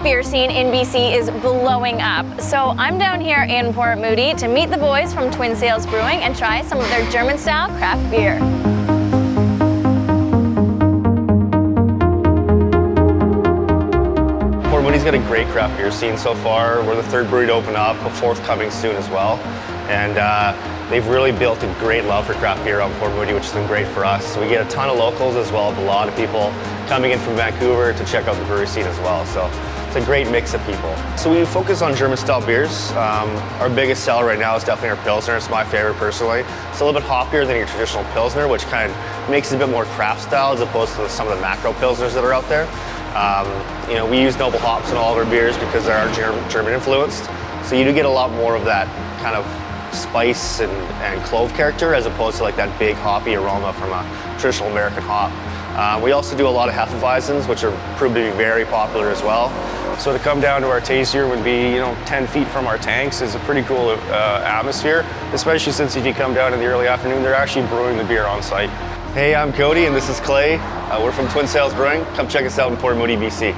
beer scene in BC is blowing up. So I'm down here in Port Moody to meet the boys from Twin Sails Brewing and try some of their German-style craft beer. Port Moody's got a great craft beer scene so far. We're the third brewery to open up, a fourth coming soon as well. And they've really built a great love for craft beer on Port Moody, which has been great for us. So we get a ton of locals as well as a lot of people coming in from Vancouver to check out the brewery scene as well. So it's a great mix of people. So we focus on German-style beers. Our biggest seller right now is definitely our Pilsner. It's my favorite personally. It's a little bit hoppier than your traditional Pilsner, which kind of makes it a bit more craft style as opposed to some of the macro Pilsners that are out there. You know, we use noble hops in all of our beers because they are German influenced. So you do get a lot more of that kind of spice and clove character as opposed to like that big hoppy aroma from a traditional American hop. We also do a lot of Hefeweizens, which are proved to be very popular as well. So to come down to our taste here would be, 10 feet from our tanks is a pretty cool atmosphere, especially since if you come down in the early afternoon, they're actually brewing the beer on site. Hey, I'm Cody and this is Clay. We're from Twin Sails Brewing. Come check us out in Port Moody, BC.